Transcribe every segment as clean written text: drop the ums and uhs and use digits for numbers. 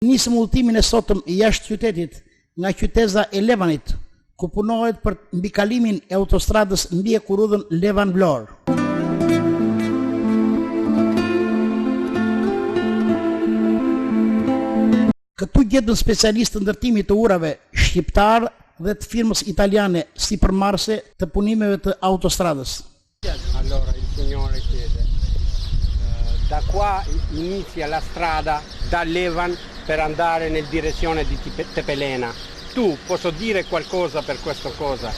Nisëm udhëtimin e sotëm jashtë qytetit nga qyteza e Levanit, ku punohet për mbikalimin e autostradës mbi Ekurudhën Levan-Vlorë. Këtu gjetën specialistë të ndërtimit të urave shqiptar dhe të firmës italiane si përmarrëse të punimeve të autostradës. Allora il signore chiede, da qua inizia la strada da Levan per andare nel direzione di Tepelena. Tu posso dire qualcosa per questa cosa?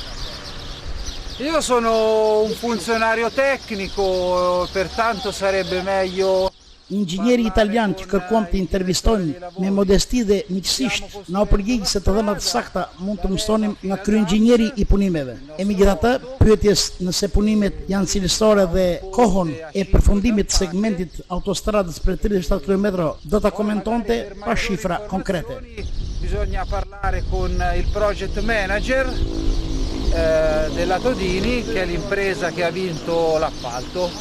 Io sono un funzionario tecnico, pertanto sarebbe meglio... Inxhinieri italian që kërkuam të intervistojmë me modesti dhe miqësisht na u përgjigj se të dhënat sakta mund të mësonim nga kryenxhinieri i punimeve. E megjithatë, pyetjes nëse punimet janë cilësore dhe kohën e përfundimit të segmentit autostradës për 37 km do ta komentonte pa shifra konkrete. Bisogna parlare con il project manager della Todini, che è l'impresa che ha vinto l'appalto.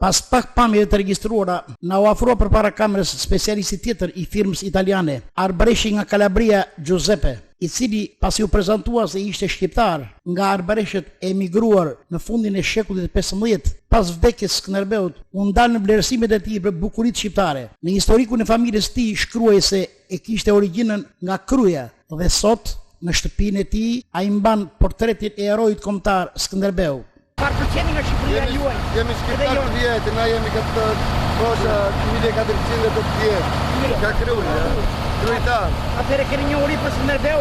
Pas pak pamjeve të regjistruara, na u ofrua përpara kamerës specialisti tjetër i firmës italiane, arbëreshi nga Kalabria Giuseppe, i cili pasi u prezantua se ishte shqiptar nga arbëreshët e emigruar në fundin e shekullit 15, pas vdekjes Skënderbeut, u ndal në vlerësimet e tij për bukuritë shqiptare. Në historikun e familjes së tij shkruaj se e kishte origjinën nga Kryja dhe sot në shtëpinë e tij ai mban portretin e heroit kombëtar Skënderbeu. Përqeni nga Shqipëria juaj. Jemi shqiptar të vjetë, na jemi këtë kosha 1400 të vjetë. Ka krujtar. Atëre keni një uri për Skënderbeu?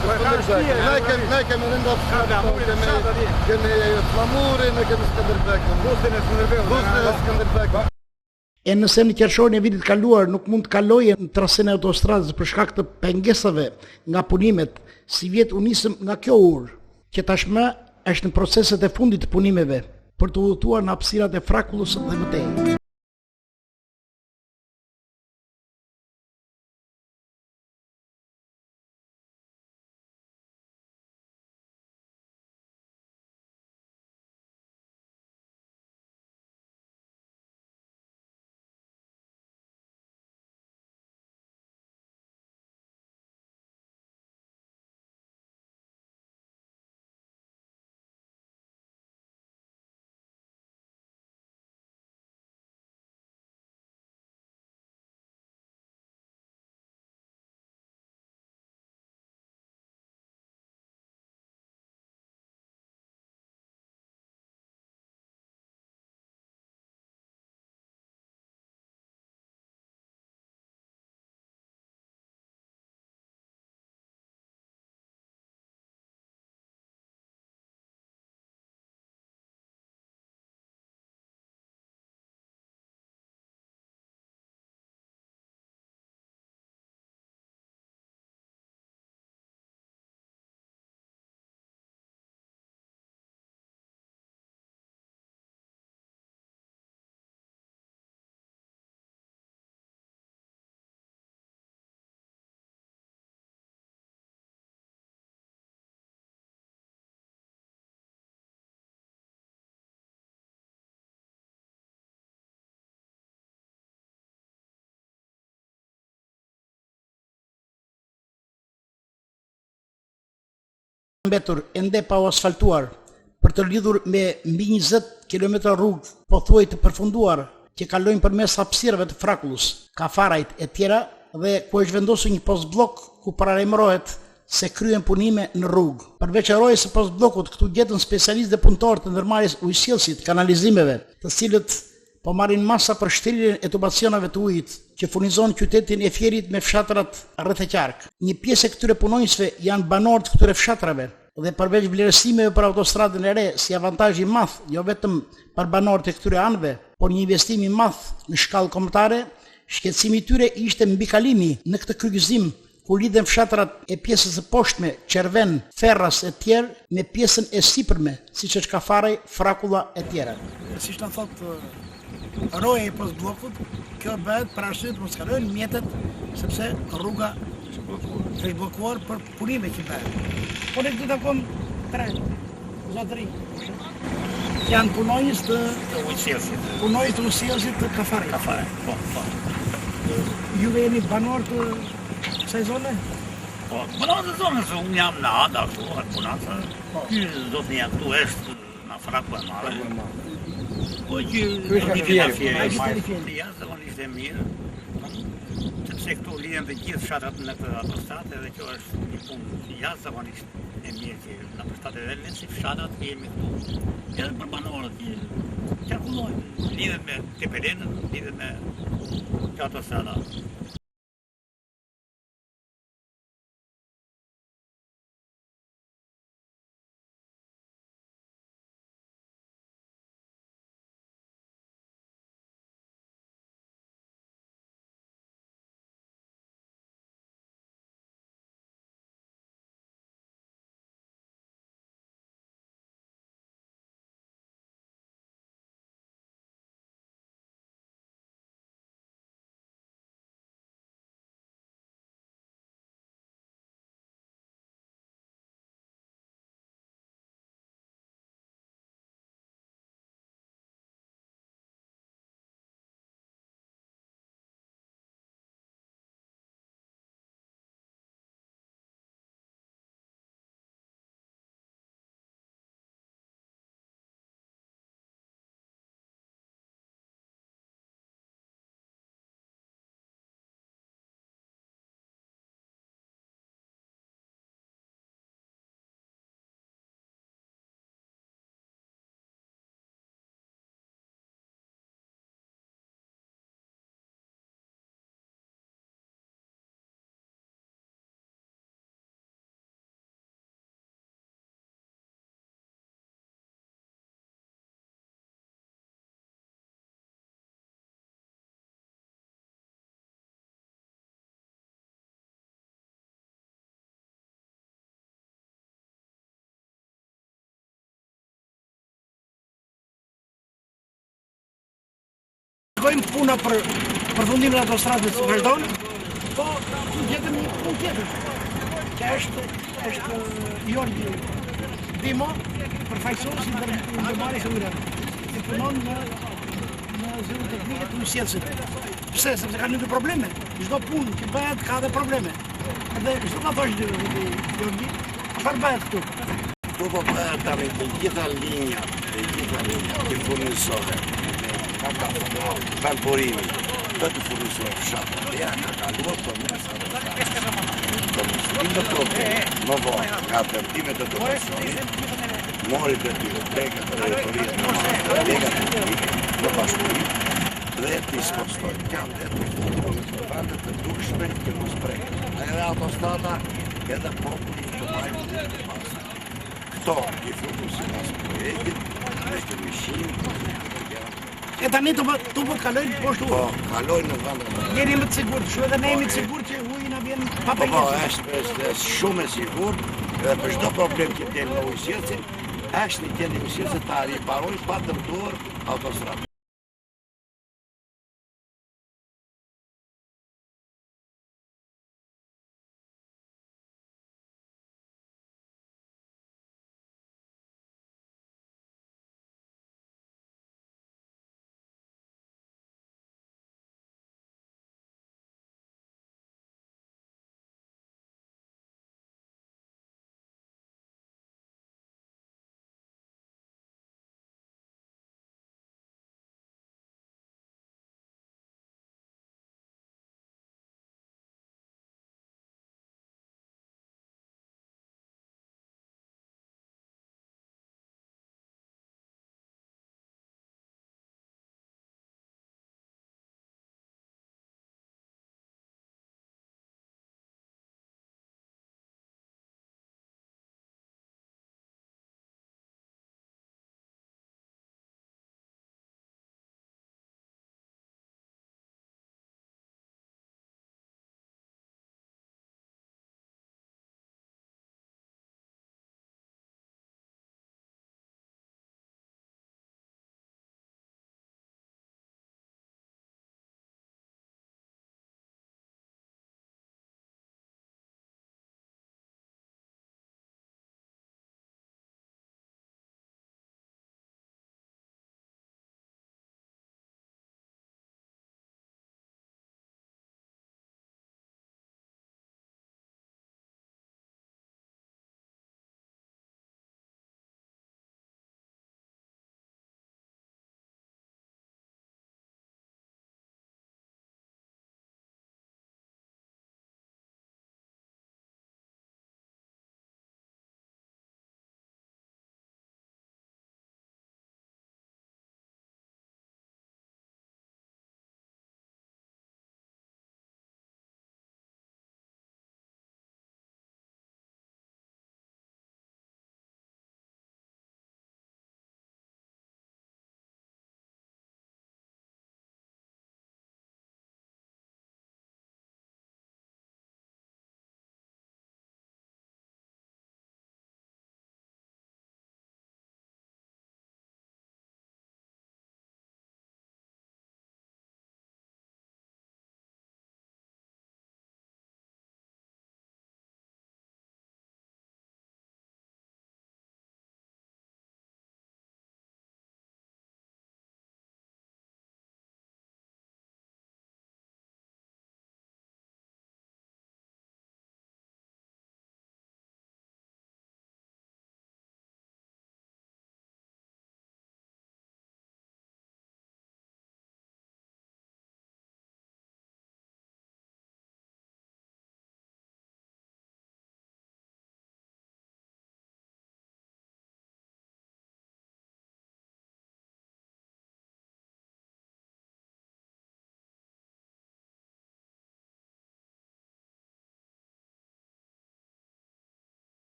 Skënderbeu. Ne kemi rënda kemi flamurin, ne kemi Skënderbeu. Bustin e Skënderbeu. E nëse në qershorin e vitit kaluar nuk mund të kaloje në trasen e autostradës për shkak të pengesave nga punimet, si vjet u nisëm nga kjo urë, që tashmë është në proceset e fundit të punimeve për të udhëtuar në hapësirat e Frakullës dhe mëtej. Mbetur ende pa u asfaltuar për të lidhur me mbi 20 km rrugë pothuaj të përfunduar që kalojnë përmes hapësirave të Frakullës, kafarajt e tjera dhe ku është vendosur një post blok ku paralajmërohet se kryen punime në rrugë. Përveç rojës së post bllokut, këtu gjetën specialistë dhe punëtorë të ndërmarrjes ujësjellësit, kanalizimeve, të cilët po marrin masa për shtrirjen e tubacionave të ujit që furnizon qytetin e Fierit me fshatrat rreth e qark. Një pjesë e këtyre punonjësve janë banorë të këtyre fshatrave dhe përveç vlerësimeve për autostradën e re si avantazh i madh jo vetëm për banorët e këtyre anëve, por një investim i madh në shkallë kombëtare, shqetësimi i tyre ishte mbikalimi në këtë kryqëzim ku lidhen fshatrat e pjesës së poshtme, Qerven, Ferras e tjerë me pjesën e sipërme, siç është Kafaraj, Frakulla e tjera. Siç na thotë roja e post bllokut, kjo bëhet për arsye të mos kalojnë mjetet sepse rruga është bllokuar për punime që bëhen. Po ne do të takojmë 3 zotëri. Janë punonjës të ujësjelësit. punonjës të ujësjelësit të Kafarit. Kafare, po. Juve jeni banor të kësaj zone? Po, banor të zonës, unë jam në Ada, këtu, atë punatë. Ky zotnia këtu është në Fraku e Mare. Po që një fjerë, jashtëzakonisht e mirë. Sepse këtu lidhen të gjithë fshatrat në këtë autostradë edhe kjo është një punë jashtëzakonisht e mirë që në përshtatet edhe ne si fshatrat jemi këtu. Edhe për banorët që qarkullojnë, lidhen me Tepelenën, lidhen me kjo autostrada. Shkojmë puna për përfundimin e autostradës së vazhdon, po gjetëm një punë tjetër. Që është Jordi Dimo, përfaqësues i ndërmarrjes së ujëve. Që punon në zyrën teknike të ujësjelësit. Pse? Sepse kanë një probleme. Çdo punë që bëhet ka dhe probleme. Edhe çdo ta thosh Jordi, çfarë bëhet këtu? Këtu po bëhet tani të gjitha linjat që furnizohen. Valporimi, do të furnizojë fshatat. Ja ka kaluar për mes në më vonë, nga tërtimet e të pasionit, mori të tyre trekat e retorit në bashkurit, dhe të ispostojnë kante të furnizohet të dukshme që mos prejnë. Edhe autostrada, edhe populli të majmë të pasë. Këto i furnizojnë asë projektit, dhe që mishinë, E tani të po kalojnë poshtë ujë. po, kalojnë në vendën. Jeni më të sigurt, shu edhe ne jemi të sigurt që uji na vjen pa Po, përgjithësi. është shumë e sigurt, edhe për çdo problem që tem në ujësjelësin, është një gjendje ujësjelëse ta riparojnë pa dëmtuar autostradën.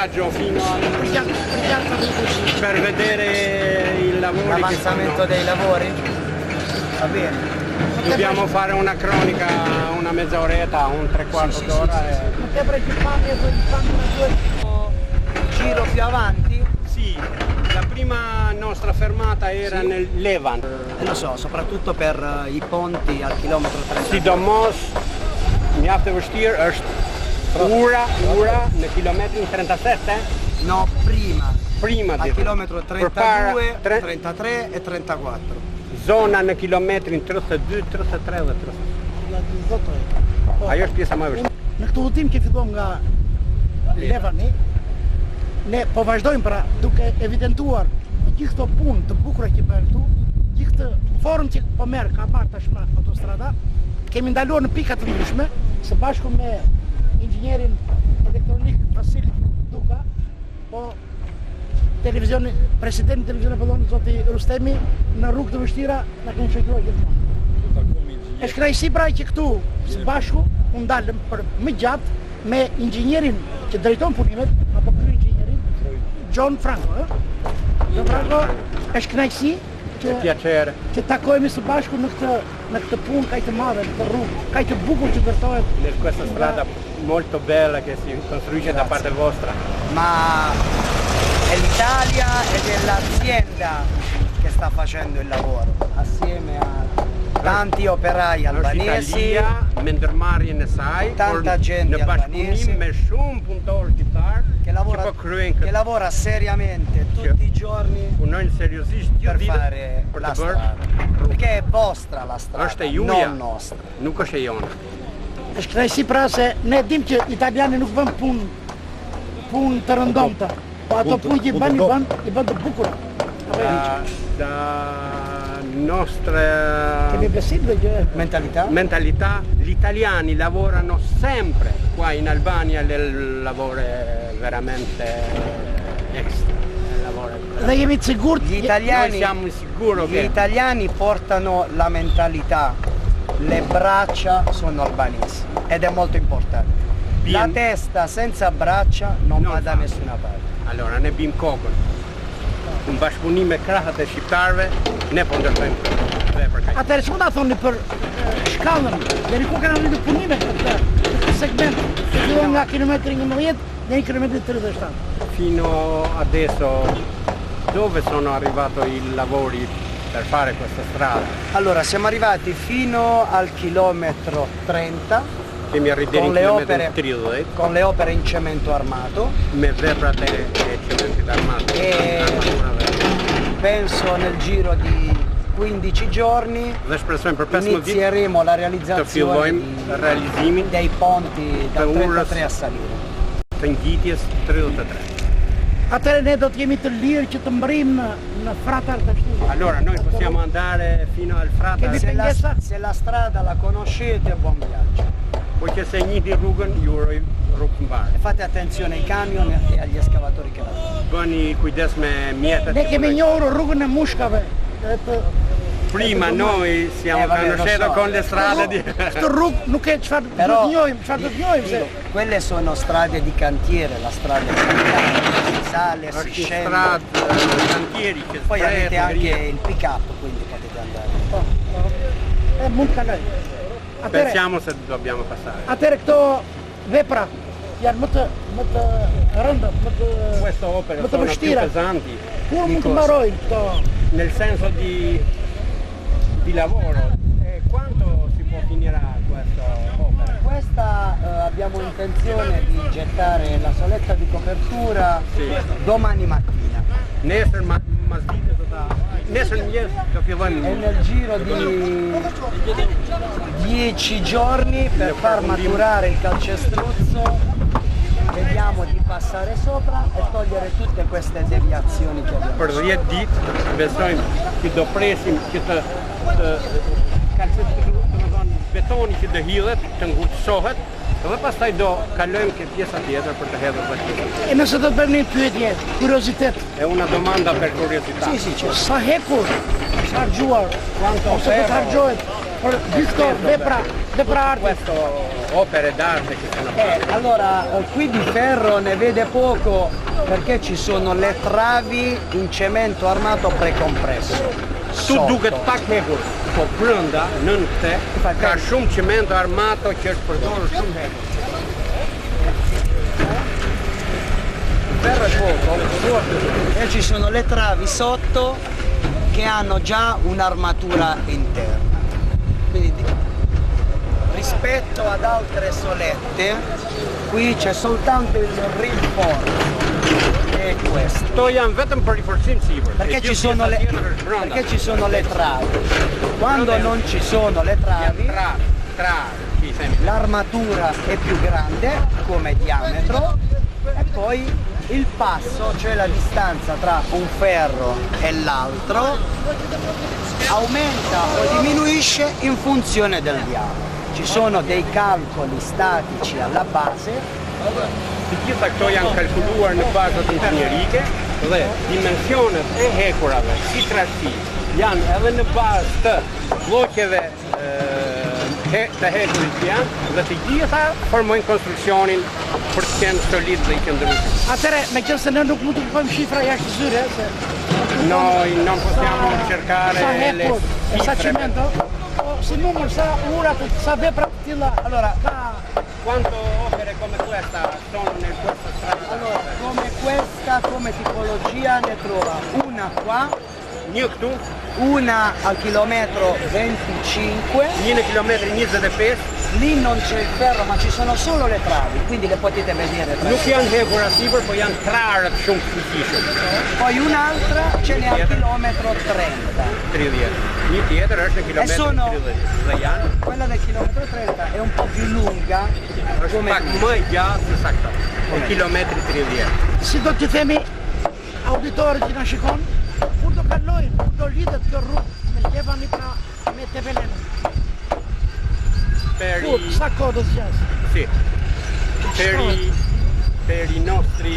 viaggio fino per vedere i lavori. L'avanzamento dei lavori? Va bene. Dobbiamo fare una cronica, una mezz'oretta, un tre quarti d'ora. Giro più avanti? Sì, la prima nostra fermata era nel Levant. Lo so, soprattutto per i ponti al chilometro 30. Sidomos, mjaft e vështirë është ura në kilometrin 37? No, prima al di chilometro 32, 33 e 34. Zona në kilometrin 32, 33 dhe 34. Ajo është pjesa më e vështirë. Në këtë udhëtim që fillon nga Levani, ne po vazhdojmë pra duke evidentuar gjithë këto punë të bukura që bëhen këtu, gjithë këtë formë që po merr ka marrë tashmë autostrada, kemi ndaluar në pika të ndryshme së bashku me inxhinierin elektronik Vasil Duka, po presidenti televizionit Pollon zoti Rustemi në rrugë të vështira na kanë shoqëruar gjithmonë. Është kënaqësi pra që këtu së bashku u ndalëm për më gjatë me inxhinierin që drejton punimet apo krye-inxhinierin John Franco. John Franco është kënaqësi që takohemi së bashku në këtë punë kaq të madhe, në këtë rrugë kaq të bukur që ndërtohet. Në questa strada molto bella che si costruisce da parte vostra. Ma è l'Italia ed è l'azienda che sta facendo il lavoro, assieme a tanti operai albanesi, me ndërmarrjen e saj, tanta gente albanese me shumë punëtorë shqiptar che lavora seriamente tutti i giorni per fare la strada. Perché è vostra la strada, non nostra. Nuk është e jona. Është kënaqësi pra se ne dim që italiani nuk bën punë të rëndomta, po ato punë që i bën të bukura. Da nostra mentalità, gli italiani lavorano sempre qua in Albania nel lavoro veramente extra. Dhe jemi të sigurt, gli italiani portano la mentalità, le braccia sono albanesi ed è molto importante. La testa senza braccia non va da nessuna parte. Allora ne bim kokën. Në bashkëpunim me krahët e shqiptarëve, ne po ndërtojmë vepra kaq. Atëherë çfarë thoni për shkallën? Deri ku kanë arritur punimet këtë segment? Fillon nga kilometri 11 deri kilometri 37. Fino adesso dove sono arrivato i lavori per fare questa strada? Allora, siamo arrivati fino al chilometro 30 con le opere in cemento armato. Me veprat e cementit armato. E penso nel giro di 15 giorni inizieremo la realizzazione dei ponti dal 33 a salire. Të ngjitjes 33. Atëherë ne do të jemi të lirë që të mbrim në Fratar të shtu. Allora noi possiamo andare fino al Fratar. Se la strada la conoscete, buon viaggio. Poiché se njihni rrugën, ju uroj rrugë të mbarë. Fate attenzione ai camion e agli escavatori che lavorano. Bëni kujdes me mjetet. Ne kemi njohur rrugën e mushkave. Prima noi siamo conosciuti con le strade di... Sto rrugë nuk e çfarë do të njohim, se quelle sono strade di cantiere, la strada di cantiere, si sale, si scende. Strade di cantieri che poi avete anche il pick-up, quindi potete andare. Mund kaloj. Pensiamo se dobbiamo passare. Atëherë këto vepra janë më të rënda, queste opere sono più pesanti. Kur mund të mbarojnë këto? Nel senso di lavoro. Quando si può finire questa opera? Questa abbiamo intenzione di gettare la soletta di copertura domani mattina. Nesër mëngjes do fillojmë. E nel giro di 10 giorni per far maturare il calcestruzzo vediamo di passare sopra e togliere tutte queste deviazioni che abbiamo. Për 10 ditë besojmë që do presim që të calcestruzzo, betoni që do hidhet, të ngurtësohet, dhe pastaj do kalojmë ke pjesa tjetër për të hedhur vështirë. E nëse do të bëjmë një pyetje, kuriozitet. È una domanda per curiosità. Sì, sa hekur harxuar ose do të harxohet për gjithë vepra arti. Queste opere d'arte che sono fatte. Allora, qui di ferro ne vede poco perché ci sono le travi in cemento armato precompresso. Tu duket pak hekur, po brenda nën këtë ka shumë cemento armato që është përdorur shumë herë. Ferro è poco e ci sono le travi sotto che hanno già un'armatura interna. Quindi rispetto ad altre solette qui c'è soltanto il rinforzo che è questo. Kto janë vetëm për rinforcim sipër. Perché ci sono le travi. Quando non ci sono le travi, l'armatura è più grande come diametro e poi il passo, cioè la distanza tra un ferro e l'altro, aumenta o diminuisce in funzione del diametro. Ci sono dei calcoli statici alla base. Të gjitha këto janë kalkuluar në bazat inxhinierike dhe dimensionet e hekurave si trashësi janë edhe në bazë të lloqeve të hekurit që janë dhe të gjitha formojnë konstruksionin për të qenë solid dhe i qëndrueshëm. Atëre, meqense ne nuk mund të bëjmë shifra jashtë zyre, se Noi non possiamo cercare le sa cemento, si numero, sa ura, sa vepra të tilla. Allora, quanto opere come questa sono nel corso strada? allora, come questa, come tipologia ne trova una qua, Një këtu, una al chilometro 25, 1 km 25, lì non c'è il ferro ma ci sono solo le travi, quindi le potete vedere. nuk janë hekura sipër, po janë trarët shumë të fuqishëm. Poi un'altra ce n'è al chilometro 30. 30. Një tjetër është në kilometër sono- 30. Dhe janë Quella del chilometro 30 è un po' più lunga, është come pak më gjatë se sa këto. Në kilometri 30. Si do t'ju themi auditorit që na shikon, kur do kalojnë, kur do lidhet kjo rrugë me Ljevani pra me Tepelenën. Kur, sa kohë do të zgjas? Sì. Per i nostri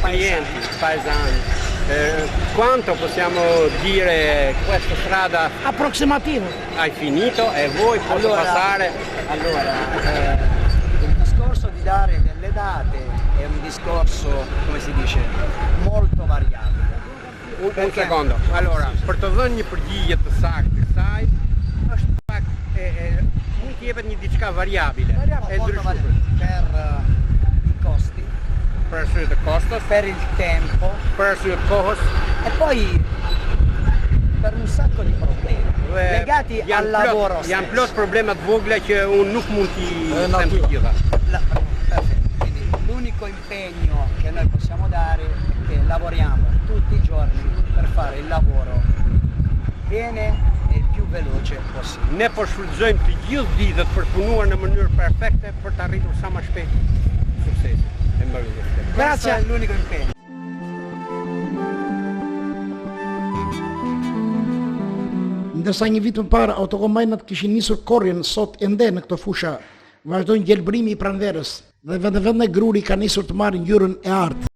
clienti, paesani, quanto possiamo dire questa strada Approssimativo. hai finito e voi posso passare? Allora, il discorso di dare delle date è un discorso, come si dice, molto variabile. Un secondo. Allora, për të dhënë një përgjigje të saktë kësaj, është pak mund të jepet një diçka variabile, e Molto ndryshuar. per i costi, Për arsye të kostos, per il tempo për arsye të kohës, e poi per un sacco di problemi dhe legati al janë lavoro plot, stesso. janë plot problema të vogla që unë nuk mund t'i them të gjitha. Perfetto. Quindi l'unico impegno che noi possiamo dare è che lavoriamo tutti i giorni per fare il lavoro bene e il più veloce possibile. Ne po shfrytëzojmë të gjithë ditët për të punuar në mënyrë perfekte për të arritur sa më shpejt suksesin e mbarimit. Questo è l'unico impegno. Ndërsa një vit më parë autokombajnat kishin nisur korrjen, sot ende në këtë fusha vazhdojnë gjelbrimi i pranverës dhe vend e gruri ka nisur të marrë ngjyrën e artë.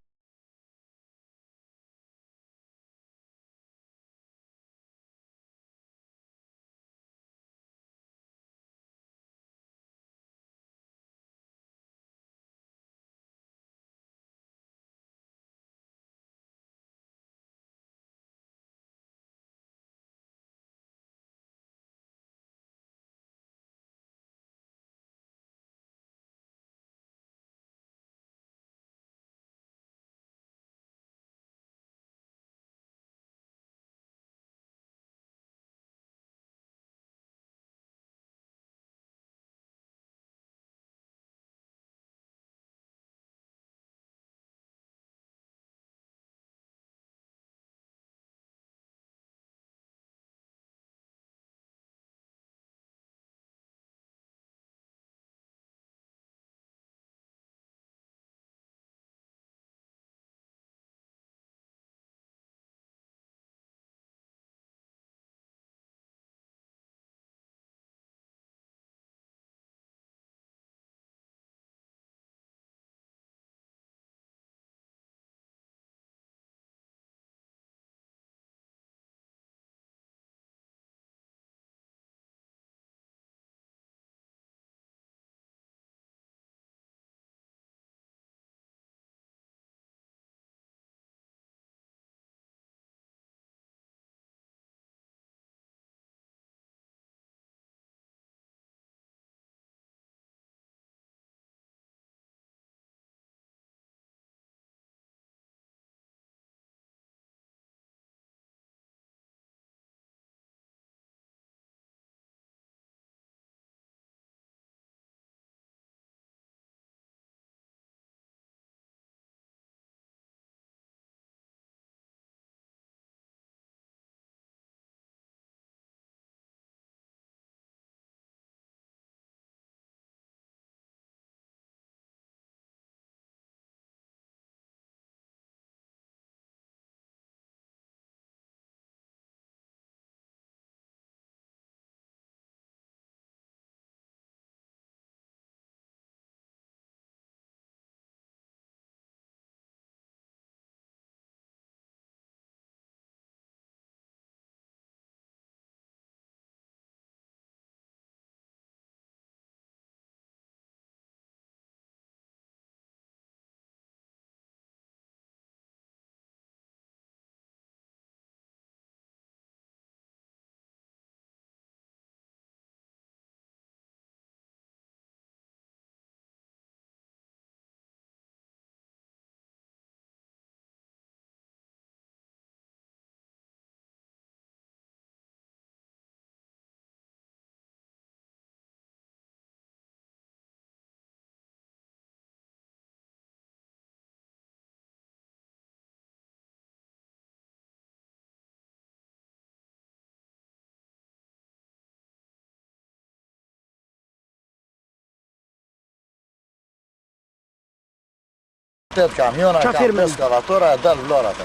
8 kamiona, ka 5 ekskavatora e dalë Vlora të.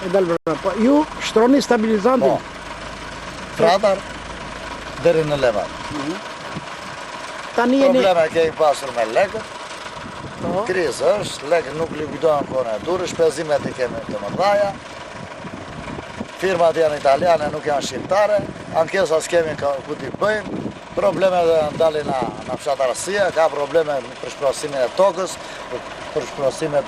E dalë Vlora. Po, ju shtroni stabilizantin? Po. Fratar, deri në Levan. Probleme kemi pasur me lekët. Krizë është, lekët nuk likudohen kone e durë, shpezimet i kemi të mëdhaja. Firmat janë italiane, nuk janë shqiptare, ankesa s'kemi ku t'i bëjmë, probleme dhe ndali në fshatarësia, ka probleme për shprosimin e tokës, për shprosimet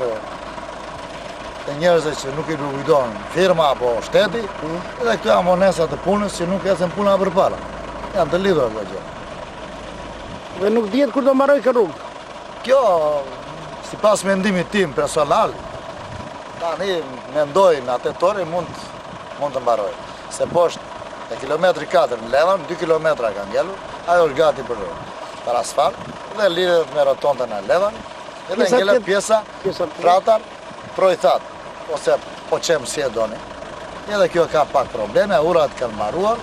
të njerëzve që nuk i likudohen firma apo shteti, dhe këtu janë monesat të punës që nuk ecën puna për para. Janë të lidhur dhe gjë. Dhe nuk dihet kur do mbaroj kë rrugë? Kjo, si pas mendimit tim personal, tani mendoj në atetori mund të mbaroj. Se poshtë e kilometri 4 në Levan, 2 kilometra ka ngellur, ajo është gati për asfalt, dhe lidhet me rotondën e Levan, edhe ngellet pjesa, fratar, projtat, ose po qemë si e doni. Edhe kjo ka pak probleme, urat kanë mbaruar,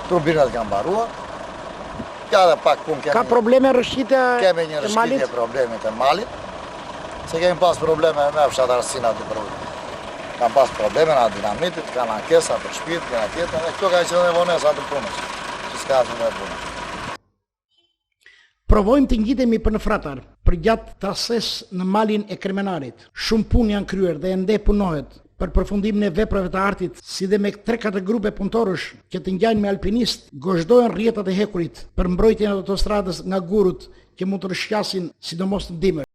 turbinet kanë mbaruar, ka dhe pak pun kemi... Ka probleme rëshqitja e malit? Kemi një rëshqitje problemit e malit, se kemi pas probleme me fshatarësina të përrujt. Kam pas probleme në dinamitit, kam ankesa për shpirt, këna tjetër, dhe këto ka që dhe vonesa të punës, që s'ka të në punës. Provojmë të ngjitemi për në Fratar, për gjatë trases në malin e Kremenarit. Shumë punë janë kryer dhe ende punohet për përfundimin e veprave të artit, si dhe me 3-4 grupe punëtorësh që të ngjajnë me alpinist, gozhdohen rrjetat e hekurit për mbrojtjen e autostradës nga gurut që mund të rishqasin sidomos në dimër.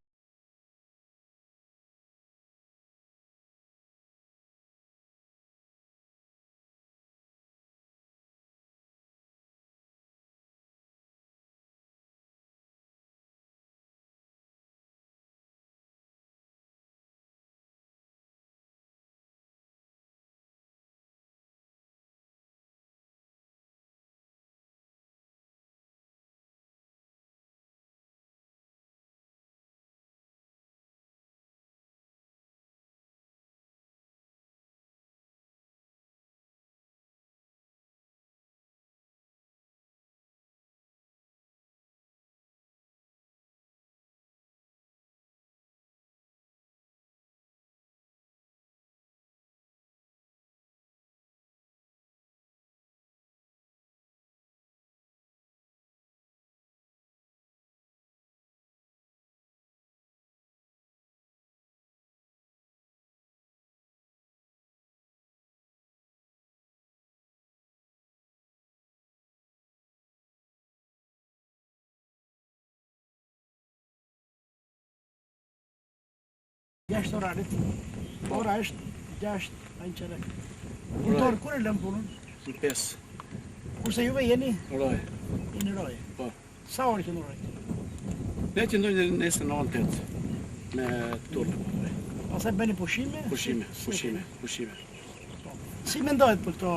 Gjashtë orarit, ora është 6:00. Punëtor, kur e lëm punën? Në 5. Kurse juve jeni? Roj. Jeni Roj? Po. Sa orë që në Roj? Ne që ndojnë nesër në 9:00 me turnë. Pastaj bëni pushime? Pushime. Si mendohet për këto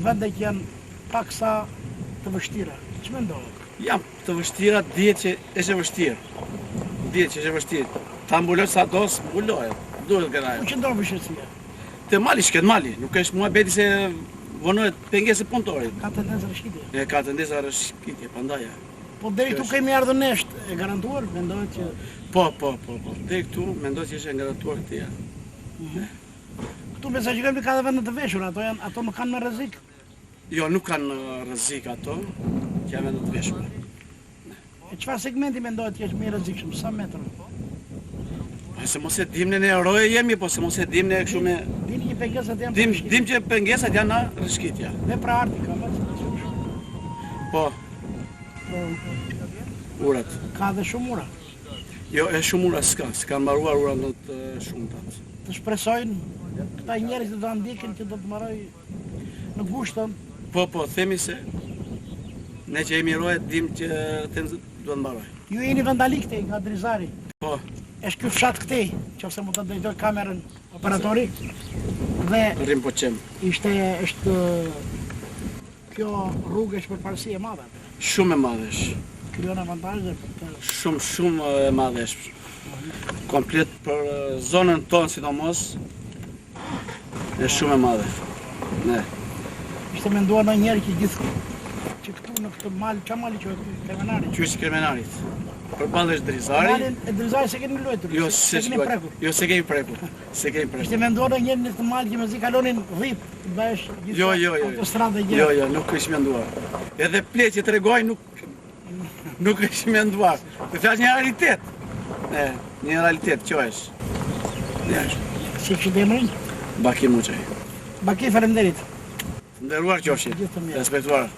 vende që janë paksa të vështira? Që mendohet? Jam të vështira, dihet që është vështirë. Ta mbuloj sa dos, mbulohet. Duhet gërajo. Ku qëndron vështirësia? Te mali shket mali, nuk është mua beti se vonohet pengesë punëtorit. Ka tendencë rishkitje? Ka tendencë rishkitje, pandaja. Po deri këtu kemi ardhur nesht, e garantuar? Mendohet që... Po. Deri këtu mendohet që është e garantuar këtia. Këtu besoj që kemi ka dhe vende të veshur, ato nuk kanë me rrezik? Jo, nuk kanë rrezik ato, që janë vende të veshura. E çfarë segmenti mendohet që është më i rrezikshëm? Sa metër? Se mos e dimne në Roje jemi, po se mos e dimne kështu me... Dini që pengesat janë për rishkitje? Dim që pengesat janë në rishkitja. Dhe pra arti ka vërë? Po. Urat. Ka dhe shumë ura? Jo, e shumë ura s'ka mbaruar ura në të shumëtat. Të shpresojnë këta njerëz që do të ndjekin që do të mbaroj në gushtën? Po, themi se ne që jemi Roje dim që do të mbaroj. Ju jeni vandalik këtej nga Drizari? Po. Është ky fshat këtej, qofse mund ta drejtoj kamerën operatori dhe rrim po qem. Është kjo rrugë është përparësi e madhe. Shumë e madhe është. Krijon avantazhe Shumë e madhe është. Komplet për zonën tonë sidomos është shumë e madhe. Ne. Ishte menduar ndonjëherë që gjithë që këtu në këtë mal, çfarë mali quhet? Kremenarit. Qysh Kremenarit. Përballë është Drizari. Malin e Drizari se keni luajtur. Jo, se keni prekur. Jo, se kemi prekur. Se kemi prekur. Ishte menduar në një të malë që mezi kalonin rrit, bash Jo, autostradë gjë. Jo, nuk është menduar. Edhe pleqë që tregoj nuk është menduar. Të flas një realitet. Një realitet që është. Si kështë emrin? Baki Muçaj. Baki, faleminderit. Nderuar qofshi. Respektuar.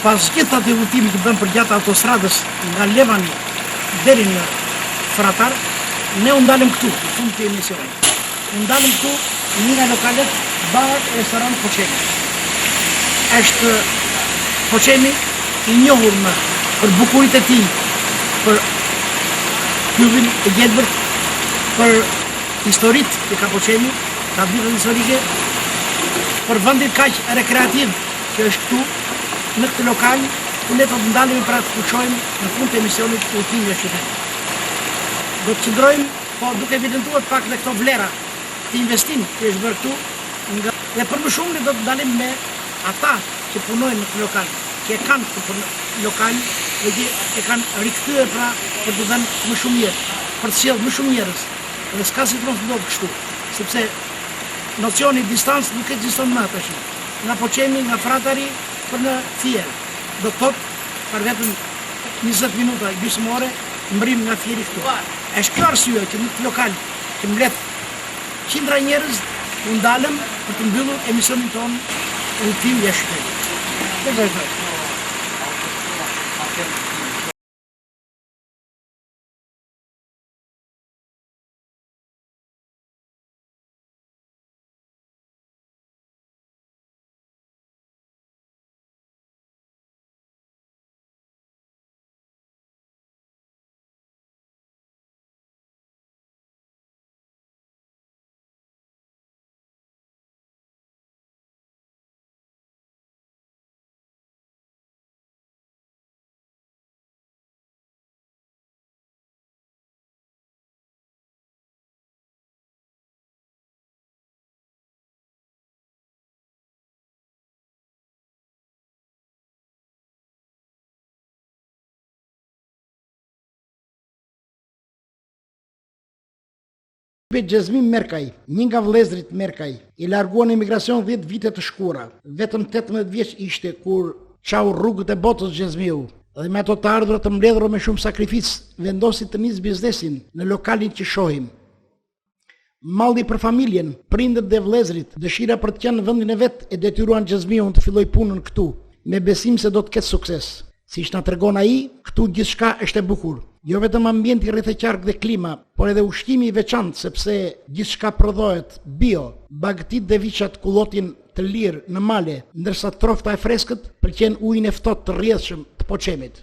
Pas gjithë atë udhëtimi që bëm për gjatë autostradës nga Levani deri në Fratar, ne u ndalëm këtu, në fund të emisionit. U ndalëm këtu një nga lokalet bar restorant Poçemi. Është Poçemi i njohur për bukuritë e tij, për pyllin e gjelbërt, për historitë që ka Poçemi, ka vite historike, për vendin kaq rekreativ që është këtu, në këtë lokal, ku ne do të ndalemi pra të fuqojmë në fund të emisionit udhëtimi në qytet. Do të qëndrojmë, po duke evidentuar pak dhe këto vlera të investim që është bërë këtu, dhe për më shumë ne do të ndalim me ata që punojnë në këtë lokal, që e kanë këtë lokal dhe që e kanë rikthyer pra për të dhënë më shumë jetë, për të sjellë më shumë njerëz. Dhe s'ka si të ndodhë kështu, sepse nocioni distancë nuk ekziston më tash. Nga Poçemi, nga Fratari, për në Fier. Do të thotë, për vetëm 20 minuta, gjysmë ore, mbrim nga Fieri këtu. Është kjo arsye që në këtë lokal që mbledh qindra njerëz, u ndalëm për të mbyllur emisionin tonë udhëtimi jashtë shtetit. Gjezmin Merkaj, një nga vëllezrit Merkaj, i larguan në emigracion 10 vite të shkura. Vetëm 18 vjeç ishte kur çau rrugët e botës Gjezmiu. Dhe me ato të ardhura të mbledhura me shumë sakrificë, vendosi të nisë biznesin në lokalin që shohim. Malli për familjen, prindët dhe vëllezrit, dëshira për të qenë në vendin e vet e detyruan Gjezmiun të filloj punën këtu, me besim se do të ketë sukses. Siç na tregon ai, këtu gjithçka është e bukur. Jo vetëm ambienti rreth e qark dhe klima, por edhe ushqimi i veçantë sepse gjithçka prodhohet bio, bagëtit dhe viçat kullotin të lirë në male, ndërsa trofta e freskët pëlqen ujin e ftohtë të rrjedhshëm të Poçemit.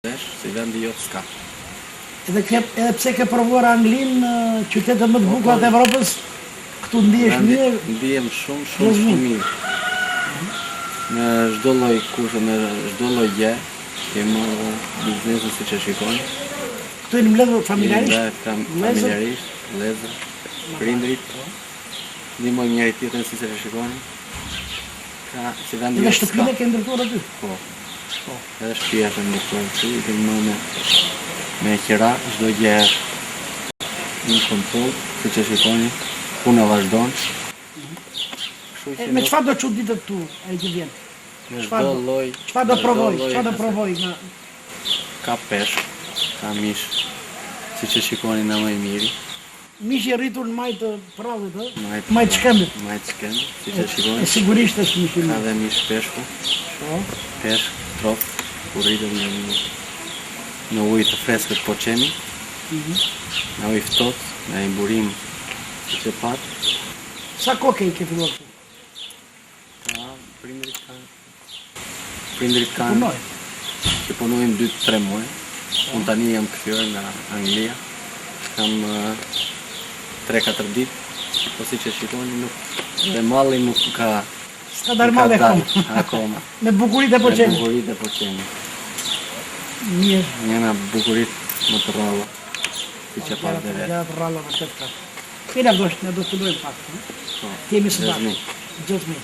Si vendi jot s'ka. Edhe pse ke provuar Anglinë në qytetet më të bukura të Evropës, këtu ndihesh mirë? Ndihem shumë mirë. Në çdo lloj kushe, në çdo lloj gjë, kemi biznesin siç e shikoni. Këtu jeni mbledhur familjarisht? Familjarisht, vëllezër, prindrit, ndihmojmë njëri tjetrin siç e shikoni. Ka si vendi. Edhe shtëpinë ke ndërtuar aty? Po. Edhe shtëpia është ndërtuar aty, kemi me qira çdo gjë në kontroll, siç e shikoni, puna vazhdon. Me çfarë do çuditet këtu ai që vjen? Çfarë do provoj nga ka peshk, ka mish, siç e shikoni në më i miri. Mish i rritur në majtë prallit, ë? Majtë shkëmbët. Majtë shkëmbët, siç e shikoni. Sigurisht është mish i mirë. Ka dhe mish peshku. Po. Peshk, trof, ku rritur në ujë të freskët të Poçemi. Në ujë ftohtë, në burim siç e pat. Sa kohë ke filluar këtu? Prindrit kanë që punojnë 2-3 muaj. Unë tani jam kthyer nga Anglia. Kam 3-4 ditë, po siç e shikoni dhe malli nuk ka dalë akoma. Me bukuritë e Poçemit. Me bukuritë e Poçemit. Mirë. Një nga bukuritë më të rralla, siç e pa dhe vetë. Ja të rralla vërtet ka. Ne do të qëndrojmë pak. Kemi së bashku. Gjezmin.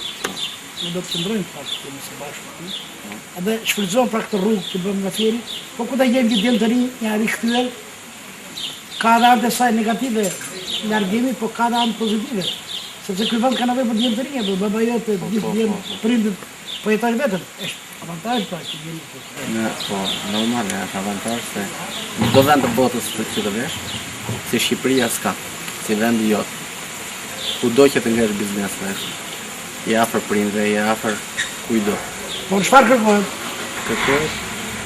Ne do të qëndrojmë pak, kemi së bashku. Edhe shfrytëzojmë pra këtë rrugë që bëmë nga Fieri, po ku ta gjejmë një djalë të ri, një rikthyer, ka dhe anë të saj negative largimit, po ka dhe anë pozitive. Sepse ky vend ka nevojë për djalë të rinj, po baba jote gjithë vjen prindët po jetojnë vetëm. Është avantazh pra që vjen këtu. Po, normal, është avantazh se në çdo vend të botës që të vesh, si Shqipëria s'ka, si vendi jot. Kudo që të ngresh biznes vesh. i afër prindve, i afër kujdo. Por çfarë kërkojmë? Kërkohet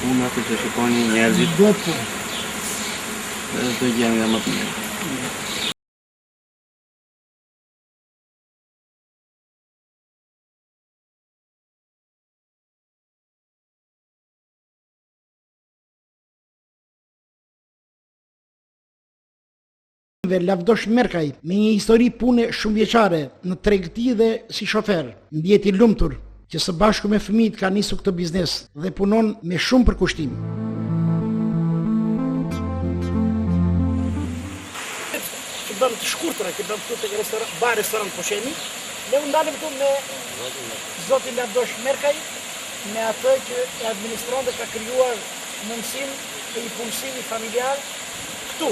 punë aty që shikoni njerëzit. Duhet punë. Dhe çdo gjë nga më të mirë. Lavdosh Merkaj, me një histori pune shumë vjeçare në tregti dhe si shofer, ndjeti lumtur, që së bashku me fëmijët ka nisur këtë biznes dhe punon me shumë përkushtim. Që bëm të shkurtra, që bëm këtu tek restorant Posheni, ne u ndalim këtu me zotin Lavdosh Merkaj, me atë që e administron dhe ka krijuar mundësinë e i punësimi familjar këtu,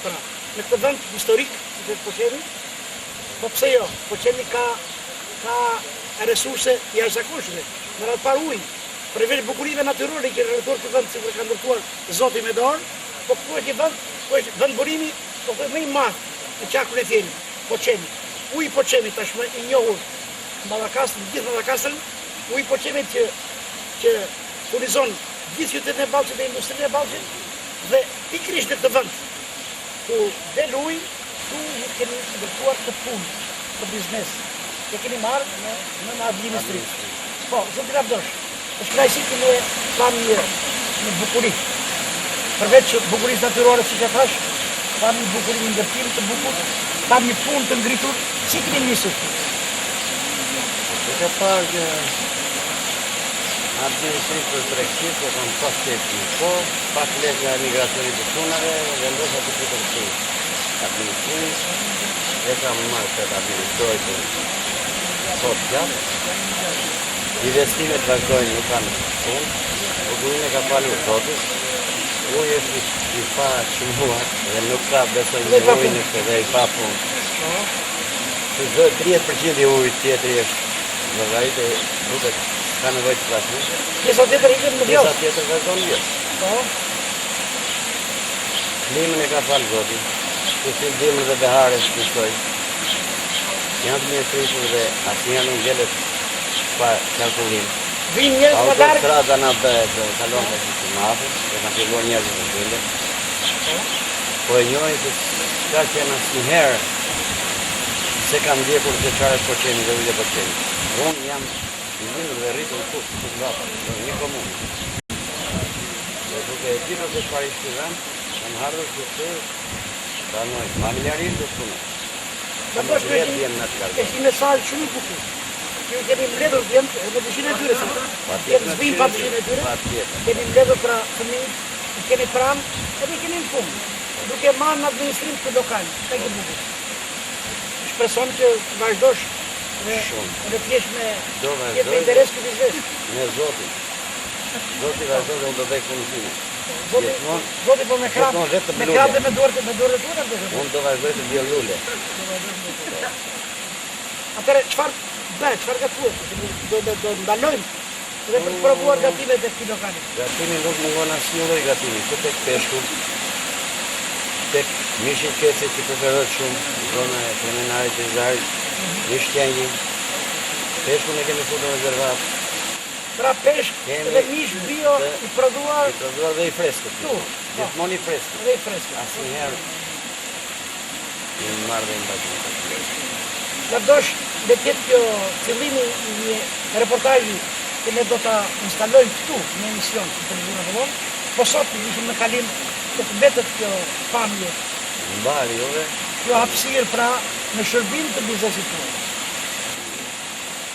pra. Në këtë vend historik, si të Posheni, po pse jo, Posheni ka resurse jashtëzakonshme, në radhë parë ujë, përveç bukurive natyrore që rrethon këtë vend, sikur ka ndërtuar Zoti me dorë, po këtu është vend burimi, po më i madh në qarkun e Thjelit, Posheni. Uji Posheni tashmë i njohur në Mallakastër, gjithë Mallakastër, uji Posheni që furnizon gjithë qytetin e Ballçit dhe industrinë e Ballçit dhe pikërisht në këtë vend ku del ujë, tu ju keni ndërtuar të punë, të biznes, që keni marrë në administrim. Po, zotin Lavdosh, është kënaqësi që ne kemi në bukuri. Përveç bukurisë natyrore, siç e thash, kemi bukurinë ndërtim të bukur, kemi punë të ngritur, si keni nisur? Ka parë që administrim për tregti, po kam pas tekni, po pak lek nga emigracionit të punave, vendosa të putem të administrimit, e kam marrë të administroj të sot gjatë. Investimet vazhdojnë, nuk kanë punë, po ujnë e ka falur Zotit, ujë është i pa qëmuar dhe nuk ka besoj një ujnë dhe i pa punë. 30% i ujë tjetëri është vëllajt e duket ka nevojë të plasësh. Pjesa tjetër ikën në vjollë. Pjesa tjetër vazhdon vjollë. Po. Klimën e ka falë Zoti. Të cilë dimër dhe behare shkështoj. Janë të mirë frishur dhe asnjëherë nuk gjellet pa kalkulim. Vinë njerëz më larg. Autostrada na bëhet të kalon të si mafë, dhe ka filluar njerëz të ndëllë. Po e njohin se s'ka qenë asnjëherë se kam ndjekur se çfarë është Posheni dhe ujë Posheni. Unë jam i lindur dhe rritur të Zlapa, në një komunë. Dhe duke e ditur se çfarë ishte vend, kam ardhur që të pranoj familjarisht dhe punoj. Është një mesazh shumë i bukur. Ju keni mbledhur vend me dëshirën e tyre. Keni zbim pa dëshirën e tyre. Keni mbledhur pra fëmijët, keni pranë, edhe keni në punë. Duke marrë në administrim të lokal, tek e bukur. Shpreson që vazhdosh dhe t'jesh me interes këtë biznes. Me Zotin. Zoti vazhdoj dhe unë do vej punësime. Zoti po me krap dhe me dorë të tura? Unë do vazhdoj të bjell lule. Atëre, çfarë ka thuet? Do ndalojmë dhe për të provuar gatimet e këtij lokali. Gatimi nuk mungon asnjë lloj gatimi, që tek peshku, tek mishi kece që preferohet shumë, zona e Kremenarit të Zarit, mish qenji, peshku ne kemi futur në rezervat. Pra peshk dhe mish bio i prodhuar dhe i freskët. Gjithmonë i freskët. Dhe i freskët. Asnjëherë i marrë dhe i mbajtur. Lavdosh, dhe tjetë kjo fillimi i një reportajji që ne do të instalojmë këtu në emision të televizion të vonë, po sot ishim në kalim të të betët kjo pamje. Mbari, jove. Kjo hapësirë pra në shërbim të biznesit të.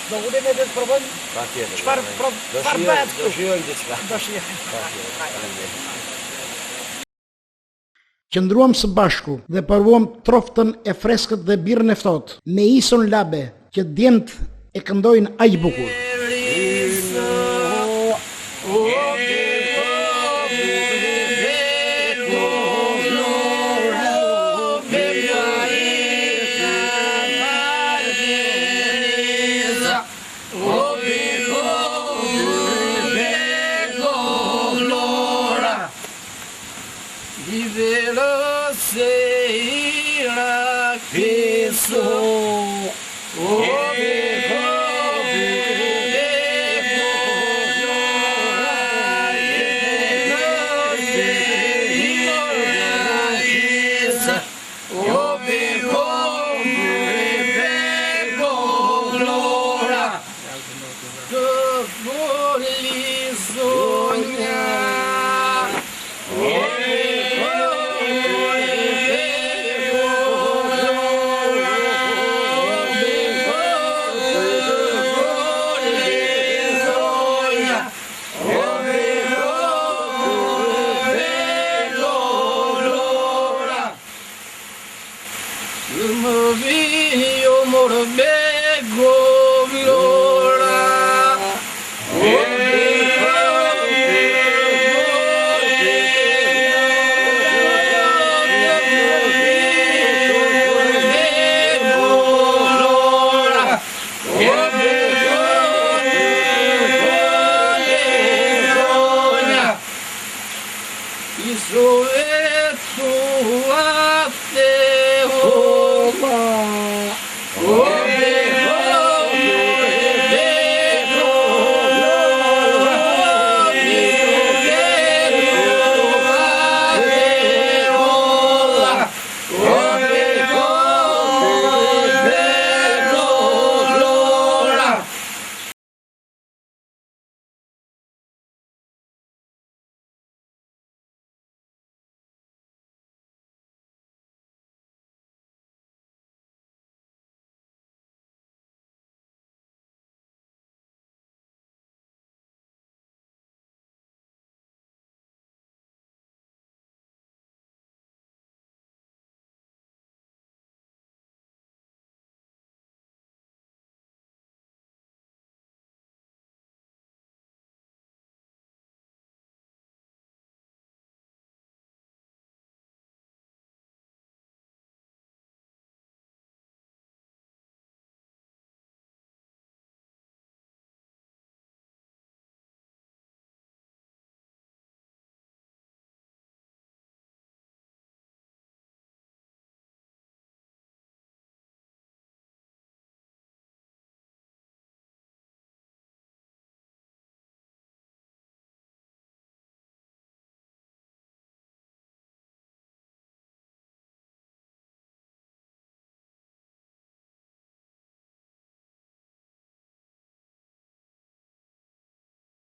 Do ulem edhe të provojmë? Pa tjetër. Çfarë bëhet këtu? Do shijojmë diçka. Do shijojmë. Qëndruam së bashku dhe provuam troftën e freskët dhe birrën e ftohtë me Ison Labe, që djemt e këndojnë aq bukur. Sei la que sou, go to bed.